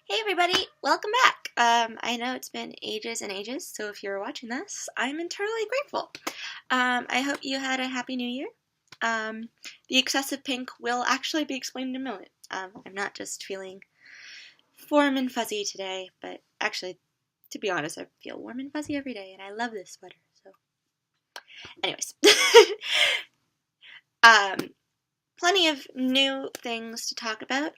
Hey everybody, welcome back. I know it's been ages and ages, so if you're watching this, I'm eternally grateful. I hope you had a happy new year. The excessive pink will actually be explained in a moment. I'm not just feeling warm and fuzzy today, but actually, to be honest, I feel warm and fuzzy every day, and I love this sweater, so. Anyways. Plenty of new things to talk about.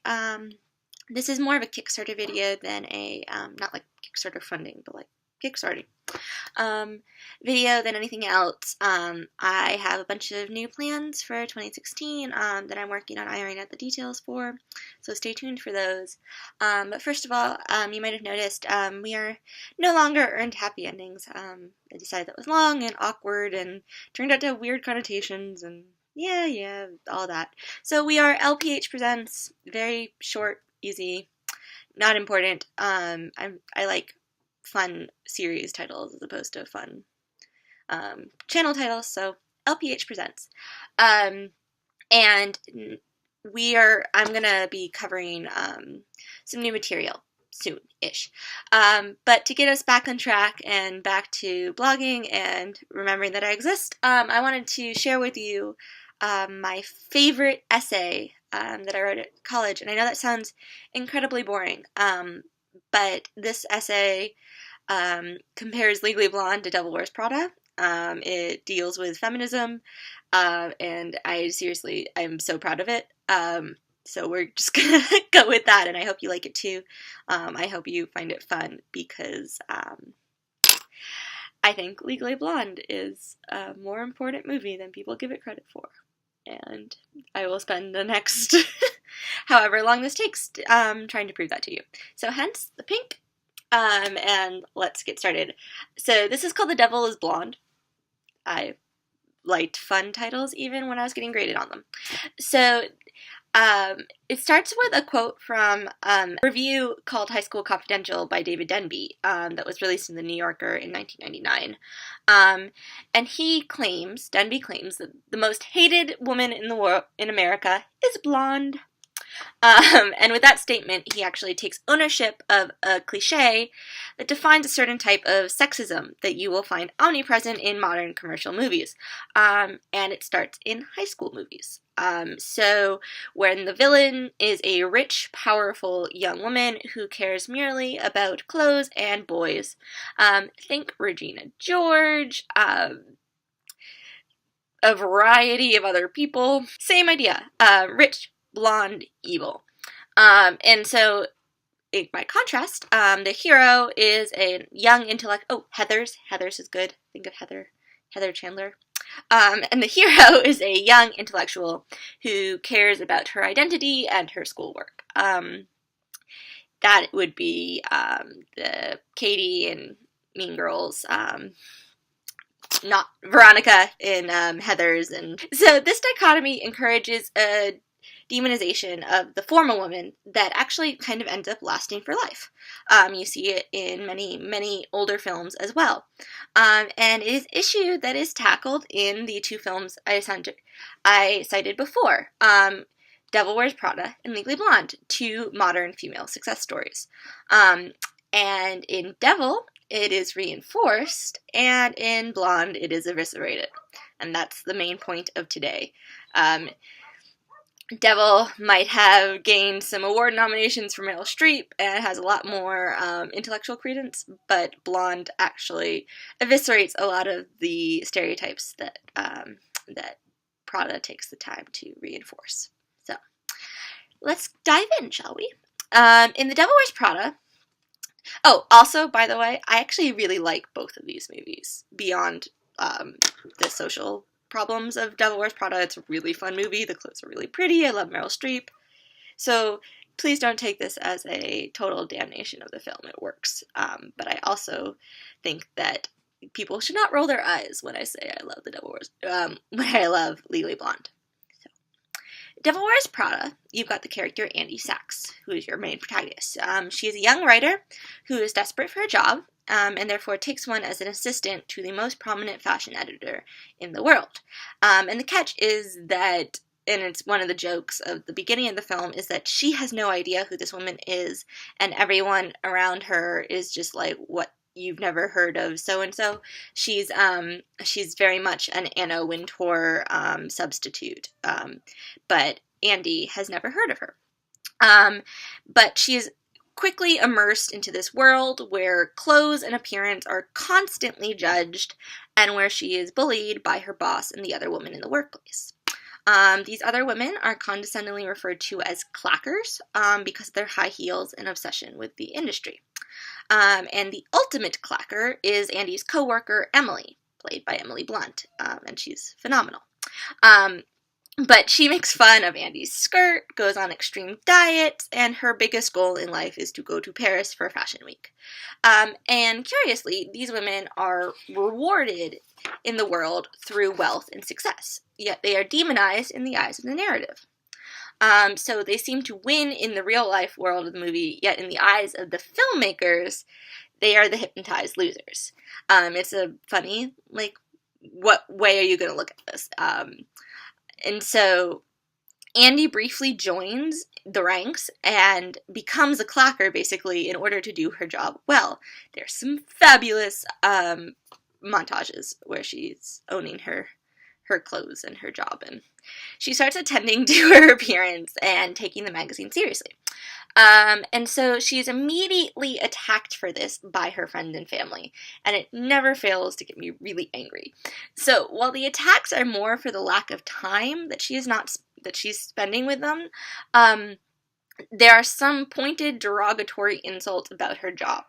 This is more of a Kickstarter video than a, not like Kickstarter funding, but like Kickstarting video than anything else. I have a bunch of new plans for 2016 that I'm working on ironing out the details for, so stay tuned for those. But first of all, you might have noticed we are no longer earned happy endings. I decided that was long and awkward and turned out to have weird connotations and yeah, all that. So we are LPH Presents, very short, easy, not important. I like fun series titles as opposed to fun channel titles, so LPH Presents. And I'm gonna be covering some new material soon-ish. But to get us back on track and back to blogging and remembering that I exist, I wanted to share with you my favorite essay that I wrote at college. And I know that sounds incredibly boring, but this essay compares Legally Blonde to Devil Wears Prada. It deals with feminism, and I'm so proud of it. So we're just gonna go with that, and I hope you like it too. I hope you find it fun because I think Legally Blonde is a more important movie than people give it credit for. And I will spend the next however long this takes trying to prove that to you. So hence the pink. And let's get started. So this is called The Devil is Blonde. I liked fun titles even when I was getting graded on them. So it starts with a quote from a review called High School Confidential by David Denby that was released in The New Yorker in 1999. And Denby claims that the most hated woman in the world, in America, is blonde. And with that statement, he actually takes ownership of a cliche that defines a certain type of sexism that you will find omnipresent in modern commercial movies. And it starts in high school movies. So when the villain is a rich, powerful young woman who cares merely about clothes and boys, think Regina George, a variety of other people, same idea, rich, blonde, evil. And so, by contrast, the hero is a young intellect. Oh, Heathers is good. Think of Heather Chandler. And the hero is a young intellectual who cares about her identity and her schoolwork. That would be the Katie in Mean Girls, not Veronica in Heathers. And so this dichotomy encourages a demonization of the formal woman that actually kind of ends up lasting for life. You see it in many older films as well. And it is an issue that is tackled in the two films I cited before. Devil Wears Prada and Legally Blonde, two modern female success stories. And in Devil, it is reinforced, and in Blonde, it is eviscerated. And that's the main point of today. Devil might have gained some award nominations for Meryl Streep and has a lot more intellectual credence, but Blonde actually eviscerates a lot of the stereotypes that Prada takes the time to reinforce. So, let's dive in, shall we? In The Devil Wears Prada. Oh, also, by the way, I actually really like both of these movies beyond the social problems of Devil Wears Prada. It's a really fun movie. The clothes are really pretty. I love Meryl Streep. So please don't take this as a total damnation of the film. It works. But I also think that people should not roll their eyes when I say I love The Devil Wears, when I love Legally Blonde. So, Devil Wears Prada, you've got the character Andy Sachs, who is your main protagonist. She is a young writer who is desperate for a job, and therefore takes one as an assistant to the most prominent fashion editor in the world. And the catch is that and it's one of the jokes of the beginning of the film, is that she has no idea who this woman is, and everyone around her is just like, what, you've never heard of so-and-so? She's very much an Anna Wintour substitute, but Andy has never heard of her. But she is quickly immersed into this world where clothes and appearance are constantly judged, and where she is bullied by her boss and the other women in the workplace. These other women are condescendingly referred to as clackers because of their high heels and obsession with the industry. And the ultimate clacker is Andy's co-worker, Emily, played by Emily Blunt, and she's phenomenal. But she makes fun of Andy's skirt, goes on extreme diets, and her biggest goal in life is to go to Paris for Fashion Week. And curiously, these women are rewarded in the world through wealth and success, yet they are demonized in the eyes of the narrative. So they seem to win in the real-life world of the movie, yet in the eyes of the filmmakers, they are the hypnotized losers. It's a funny, like, what way are you going to look at this? And so Andy briefly joins the ranks and becomes a clacker, basically, in order to do her job well. There's some fabulous montages where she's owning her clothes and her job, and she starts attending to her appearance and taking the magazine seriously. And so she's immediately attacked for this by her friends and family, and it never fails to get me really angry. So while the attacks are more for the lack of time that she's spending with them, there are some pointed derogatory insults about her job.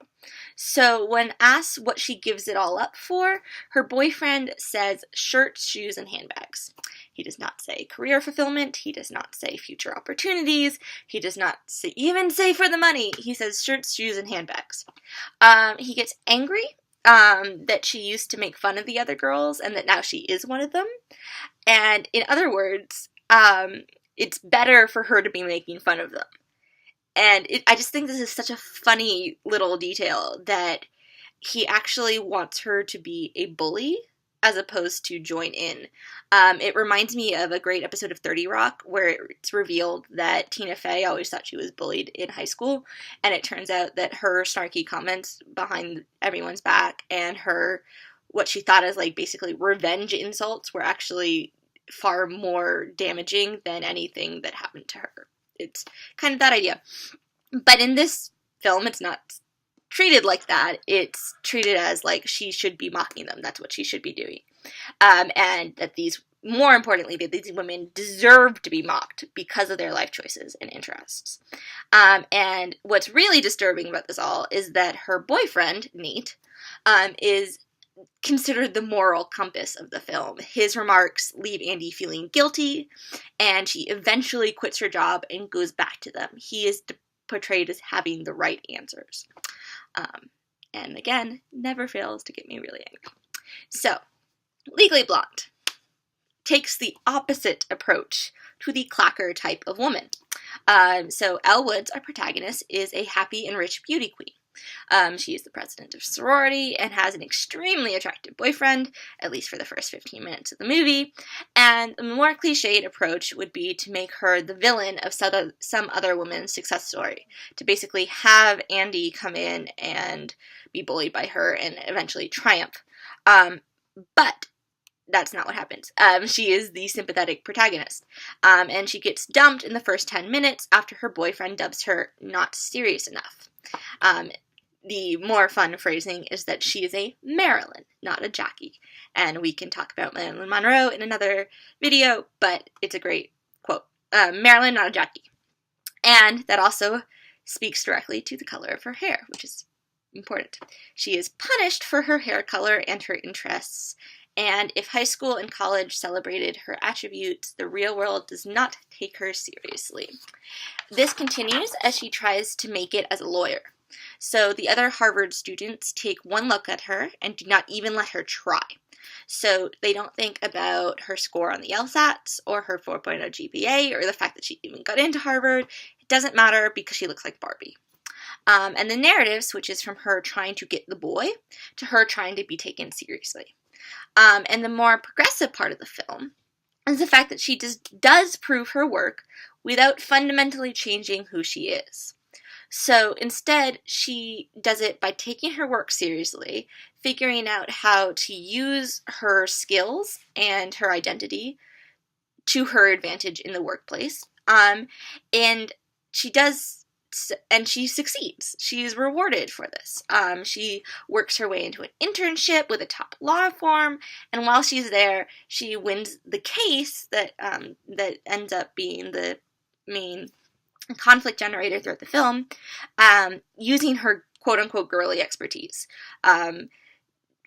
So when asked what she gives it all up for, her boyfriend says shirts, shoes, and handbags. He does not say career fulfillment. He does not say future opportunities. He does not even say for the money. He says shirts, shoes, and handbags. He gets angry that she used to make fun of the other girls and that now she is one of them. And in other words, it's better for her to be making fun of them. And I just think this is such a funny little detail that he actually wants her to be a bully as opposed to join in. It reminds me of a great episode of 30 Rock where it's revealed that Tina Fey always thought she was bullied in high school, and it turns out that her snarky comments behind everyone's back and her, what she thought as like basically revenge insults, were actually far more damaging than anything that happened to her. It's kind of that idea. But in this film, it's not treated like that. It's treated as like she should be mocking them. That's what she should be doing. And that more importantly, that these women deserve to be mocked because of their life choices and interests. And what's really disturbing about this all is that her boyfriend, Nate, is considered the moral compass of the film. His remarks leave Andy feeling guilty, and she eventually quits her job and goes back to them. He is portrayed as having the right answers. And again, never fails to get me really angry. So, Legally Blonde takes the opposite approach to the clacker type of woman. So Elle Woods, our protagonist, is a happy and rich beauty queen. She is the president of sorority and has an extremely attractive boyfriend, at least for the first 15 minutes of the movie. And the more cliched approach would be to make her the villain of some other woman's success story, to basically have Andy come in and be bullied by her and eventually triumph. But that's not what happens. She is the sympathetic protagonist. And she gets dumped in the first 10 minutes after her boyfriend dubs her not serious enough. The more fun phrasing is that she is a Marilyn, not a Jackie. And we can talk about Marilyn Monroe in another video, but it's a great quote. Marilyn, not a Jackie. And that also speaks directly to the color of her hair, which is important. She is punished for her hair color and her interests, and if high school and college celebrated her attributes, the real world does not take her seriously. This continues as she tries to make it as a lawyer. So the other Harvard students take one look at her and do not even let her try. So they don't think about her score on the LSATs or her 4.0 GPA or the fact that she even got into Harvard. It doesn't matter because she looks like Barbie. And the narrative switches from her trying to get the boy to her trying to be taken seriously. And the more progressive part of the film is the fact that she does prove her work without fundamentally changing who she is. So instead, she does it by taking her work seriously, figuring out how to use her skills and her identity to her advantage in the workplace. And she does, and she succeeds. She is rewarded for this. She works her way into an internship with a top law firm, and while she's there, she wins the case that ends up being the main conflict generator throughout the film, using her quote-unquote girly expertise.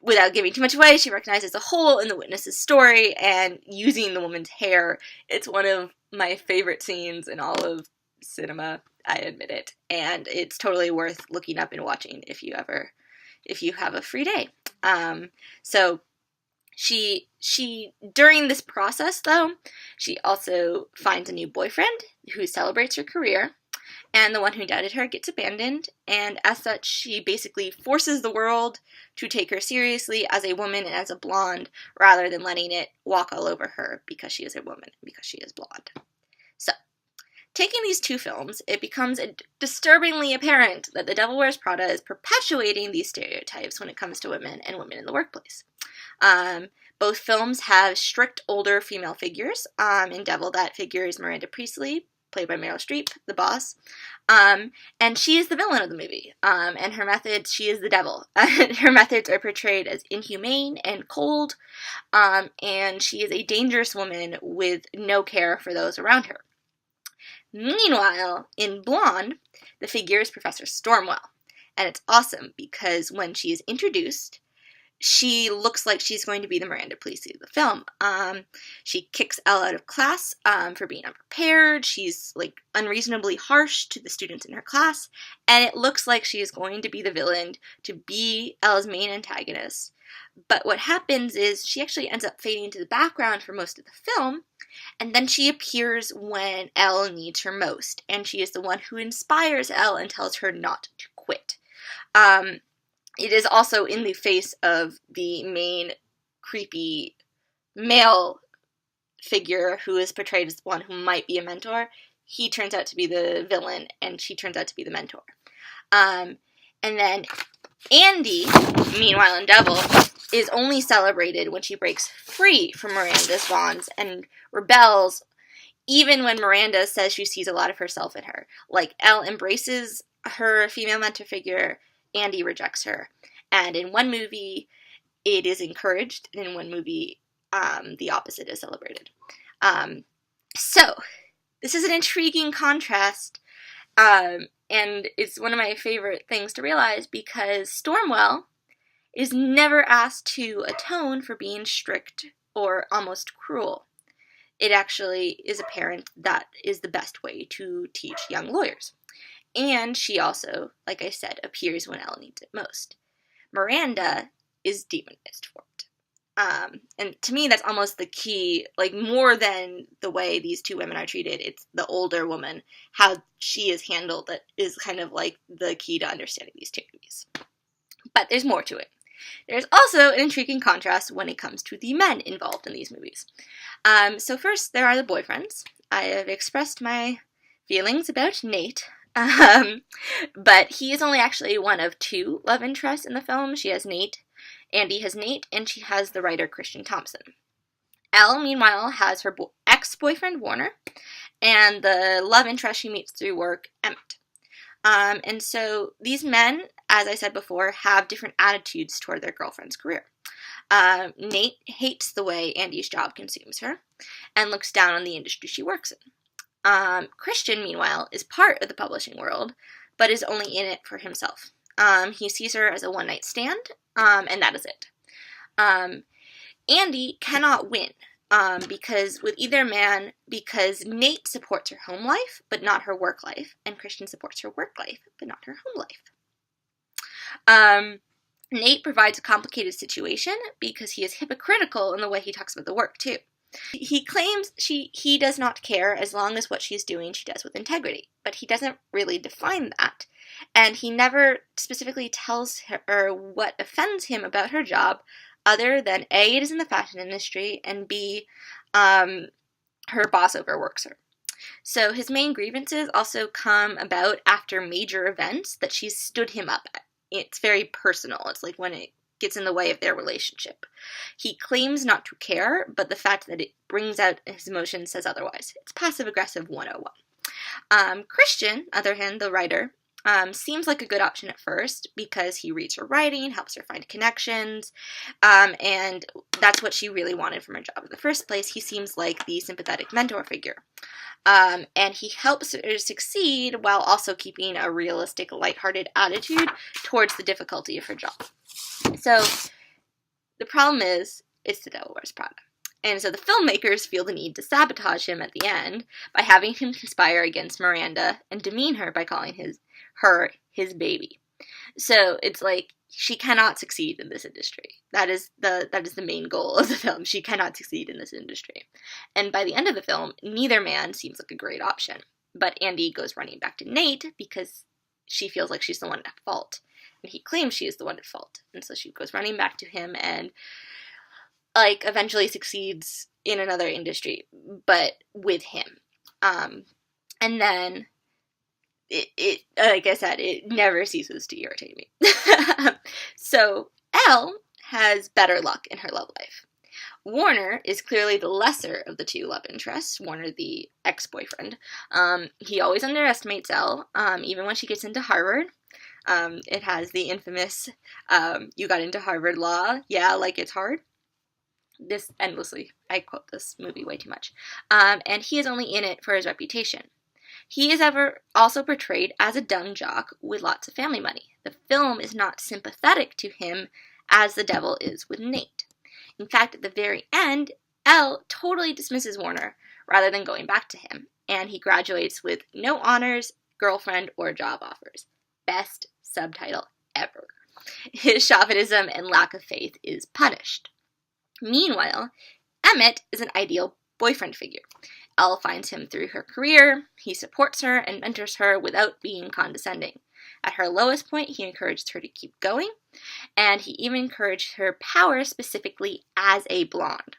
Without giving too much away, she recognizes a hole in the witness's story, and using the woman's hair, it's one of my favorite scenes in all of cinema, I admit it, and it's totally worth looking up and watching if you have a free day. So she during this process, though, she also finds a new boyfriend who celebrates her career, and the one who doubted her gets abandoned, and as such, she basically forces the world to take her seriously as a woman and as a blonde, rather than letting it walk all over her because she is a woman and because she is blonde. So, taking these two films, it becomes disturbingly apparent that The Devil Wears Prada is perpetuating these stereotypes when it comes to women and women in the workplace. Both films have strict older female figures. In Devil, that figure is Miranda Priestly, played by Meryl Streep, the boss. And she is the villain of the movie. And her methods, she is the devil. Her methods are portrayed as inhumane and cold. And she is a dangerous woman with no care for those around her. Meanwhile, in Blonde, the figure is Professor Stormwell. And it's awesome because when she is introduced, she looks like she's going to be the Miranda Priestly of the film. She kicks Elle out of class for being unprepared. She's like unreasonably harsh to the students in her class, and it looks like she is going to be the villain, to be Elle's main antagonist. But what happens is she actually ends up fading to the background for most of the film, and then she appears when Elle needs her most, and she is the one who inspires Elle and tells her not to quit. It is also in the face of the main creepy male figure who is portrayed as one who might be a mentor. He turns out to be the villain, and she turns out to be the mentor. And then Andy, meanwhile in Devil, is only celebrated when she breaks free from Miranda's bonds and rebels, even when Miranda says she sees a lot of herself in her. Like, Elle embraces her female mentor figure, Andy rejects her. And in one movie, it is encouraged, and in one movie, the opposite is celebrated. So, this is an intriguing contrast, and it's one of my favorite things to realize because Stormwell is never asked to atone for being strict or almost cruel. It actually is apparent that is the best way to teach young lawyers. And she also, like I said, appears when Elle needs it most. Miranda is demonized for it. And to me, that's almost the key, like more than the way these two women are treated, it's the older woman, how she is handled that is kind of like the key to understanding these two movies. But there's more to it. There's also an intriguing contrast when it comes to the men involved in these movies. So first, there are the boyfriends. I have expressed my feelings about Nate. But he is only actually one of two love interests in the film. She has Nate, Andy has Nate, and she has the writer Christian Thompson. Elle, meanwhile, has her ex-boyfriend Warner, and the love interest she meets through work, Emmett. And so these men, as I said before, have different attitudes toward their girlfriend's career. Nate hates the way Andy's job consumes her, and looks down on the industry she works in. Christian, meanwhile, is part of the publishing world, but is only in it for himself. He sees her as a one-night stand, and that is it. Andy cannot win, because with either man, because Nate supports her home life, but not her work life, and Christian supports her work life, but not her home life. Nate provides a complicated situation because he is hypocritical in the way he talks about the work, too. He claims he does not care as long as what she's doing she does with integrity, but he doesn't really define that, and he never specifically tells her what offends him about her job, other than A, it is in the fashion industry, and B, her boss overworks her. So his main grievances also come about after major events that she's stood him up at. It's very personal. It's like when it gets in the way of their relationship. He claims not to care, but the fact that it brings out his emotions says otherwise. It's passive-aggressive 101. Christian, on the other hand, the writer, seems like a good option at first because he reads her writing, helps her find connections, and that's what she really wanted from her job in the first place. He seems like the sympathetic mentor figure. And he helps her succeed while also keeping a realistic, lighthearted attitude towards the difficulty of her job. So the problem is, it's The Devil Wears Prada. And so the filmmakers feel the need to sabotage him at the end by having him conspire against Miranda and demean her by calling her his baby. So it's like she cannot succeed in this industry. That is the main goal of the film. She cannot succeed in this industry. And by the end of the film, neither man seems like a great option. But Andy goes running back to Nate because she feels like she's the one at fault. And he claims she is the one at fault. And so she goes running back to him and eventually succeeds in another industry, but with him. And then it like I said, it never ceases to irritate me. So Elle has better luck in her love life. Warner is clearly the lesser of the two love interests. Warner, the ex-boyfriend. He always underestimates Elle, even when she gets into Harvard. It has the infamous, you got into Harvard Law, yeah, like it's hard. This endlessly. I quote this movie way too much. And he is only in it for his reputation. He is also portrayed as a dumb jock with lots of family money. The film is not sympathetic to him as the devil is with Nate. In fact, at the very end, Elle totally dismisses Warner rather than going back to him, and he graduates with no honors, girlfriend, or job offers. Best subtitle ever. His chauvinism and lack of faith is punished. Meanwhile, Emmett is an ideal boyfriend figure. Elle finds him through her career, he supports her and mentors her without being condescending. At her lowest point, he encouraged her to keep going, and he even encouraged her power specifically as a blonde.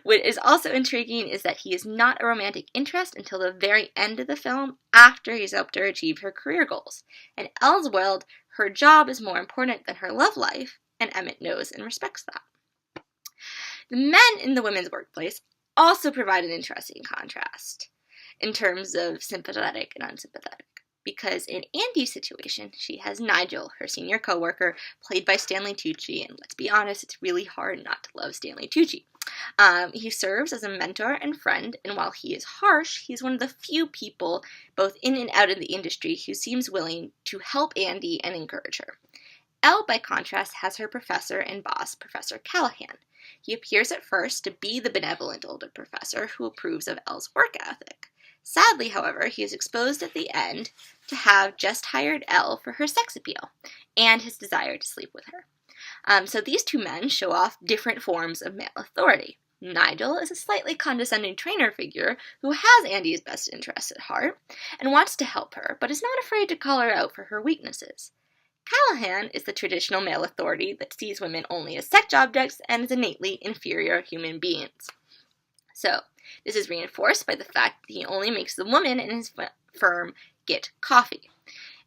What is also intriguing is that he is not a romantic interest until the very end of the film, after he's helped her achieve her career goals. In Elle's world, her job is more important than her love life, and Emmett knows and respects that. The men in the women's workplace also provide an interesting contrast in terms of sympathetic and unsympathetic. Because in Andy's situation, she has Nigel, her senior coworker, played by Stanley Tucci, and let's be honest, it's really hard not to love Stanley Tucci. He serves as a mentor and friend, and while he is harsh, he's one of the few people, both in and out of the industry, who seems willing to help Andy and encourage her. Elle, by contrast, has her professor and boss, Professor Callahan. He appears at first to be the benevolent older professor who approves of Elle's work ethic. Sadly, however, he is exposed at the end to have just hired Elle for her sex appeal and his desire to sleep with her. So these two men show off different forms of male authority. Nigel is a slightly condescending trainer figure who has Andy's best interests at heart and wants to help her, but is not afraid to call her out for her weaknesses. Callahan is the traditional male authority that sees women only as sex objects and as innately inferior human beings. So, this is reinforced by the fact that he only makes the woman in his firm get coffee.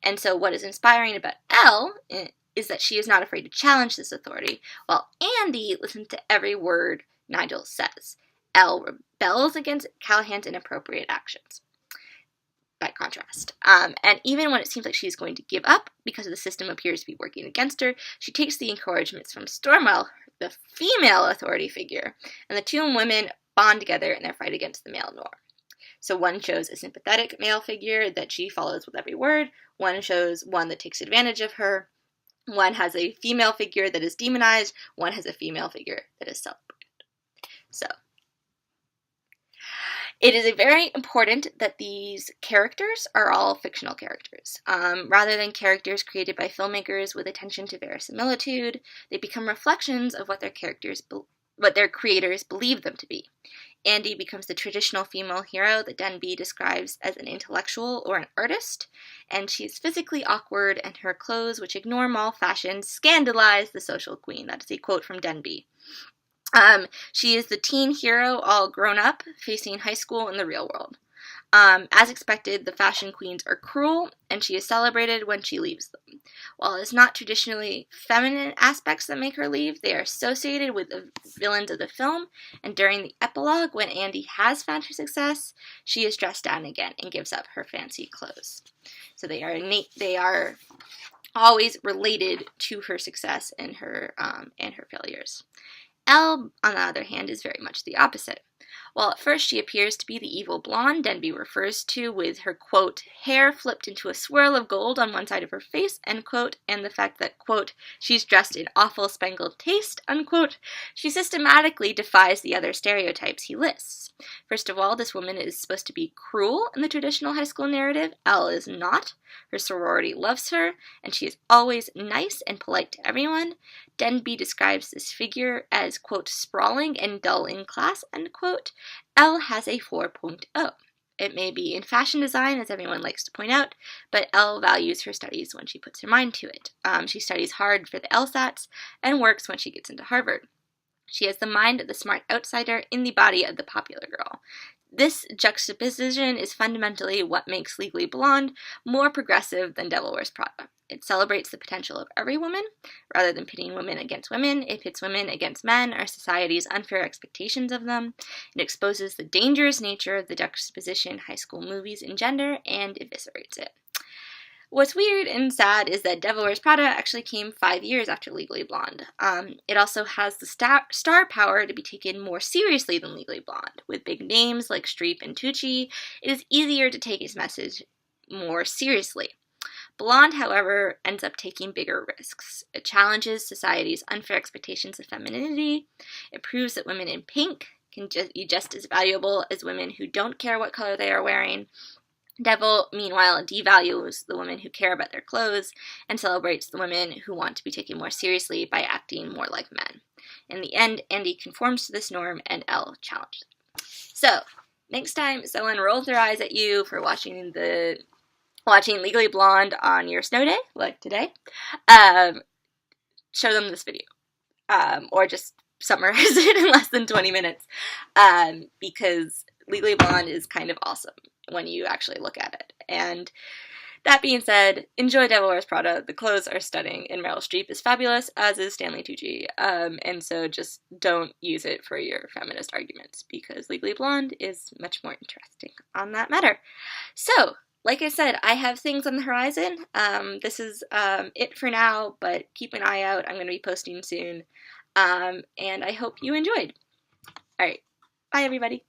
And so what is inspiring about Elle is that she is not afraid to challenge this authority, while Andy listens to every word Nigel says. Elle rebels against Callahan's inappropriate actions, by contrast. And even when it seems like she's going to give up because the system appears to be working against her, she takes the encouragements from Stormwell, the female authority figure, and the two women bond together in their fight against the male norm. So one shows a sympathetic male figure that she follows with every word, one shows one that takes advantage of her, one has a female figure that is demonized, one has a female figure that is celebrated. So, it is very important that these characters are all fictional characters. Rather than characters created by filmmakers with attention to verisimilitude, they become reflections of what their creators believe them to be. Andy becomes the traditional female hero that Denby describes as an intellectual or an artist, and she is physically awkward, and her clothes, which ignore mall fashion, scandalize the social queen. That is a quote from Denby. She is the teen hero, all grown up, facing high school in the real world. As expected, the fashion queens are cruel, and she is celebrated when she leaves them. While it's not traditionally feminine aspects that make her leave, they are associated with the villains of the film, and during the epilogue, when Andy has found her success, she is dressed down again and gives up her fancy clothes. So they are always related to her success and her failures. Elle, on the other hand, is very much the opposite. While at first she appears to be the evil blonde Denby refers to with her, quote, hair flipped into a swirl of gold on one side of her face, end quote, and the fact that, quote, she's dressed in awful spangled taste, unquote, she systematically defies the other stereotypes he lists. First of all, this woman is supposed to be cruel in the traditional high school narrative. Elle is not. Her sorority loves her, and she is always nice and polite to everyone. Denby describes this figure as, quote, sprawling and dull in class, end quote. Elle has a 4.0. It may be in fashion design, as everyone likes to point out, but Elle values her studies when she puts her mind to it. She studies hard for the LSATs and works when she gets into Harvard. She has the mind of the smart outsider in the body of the popular girl. This juxtaposition is fundamentally what makes Legally Blonde more progressive than Devil Wears Prada. It celebrates the potential of every woman. Rather than pitting women against women, it pits women against men or society's unfair expectations of them. It exposes the dangerous nature of the juxtaposition high school movies engender and eviscerates it. What's weird and sad is that Devil Wears Prada actually came 5 years after Legally Blonde. It also has the star power to be taken more seriously than Legally Blonde. With big names like Streep and Tucci, it is easier to take its message more seriously. Blonde, however, ends up taking bigger risks. It challenges society's unfair expectations of femininity. It proves that women in pink can be just as valuable as women who don't care what color they are wearing. Devil, meanwhile, devalues the women who care about their clothes and celebrates the women who want to be taken more seriously by acting more like men. In the end, Andy conforms to this norm and Elle challenges it. So, next time someone rolls their eyes at you for watching Legally Blonde on your snow day, like today, show them this video. Or just summarize it in less than 20 minutes. Because Legally Blonde is kind of awesome when you actually look at it. And that being said, enjoy Devil Wears Prada. The clothes are stunning, and Meryl Streep is fabulous, as is Stanley Tucci. And so just don't use it for your feminist arguments, because Legally Blonde is much more interesting on that matter. So, like I said, I have things on the horizon. This is it for now, but keep an eye out. I'm going to be posting soon. And I hope you enjoyed. All right. Bye, everybody.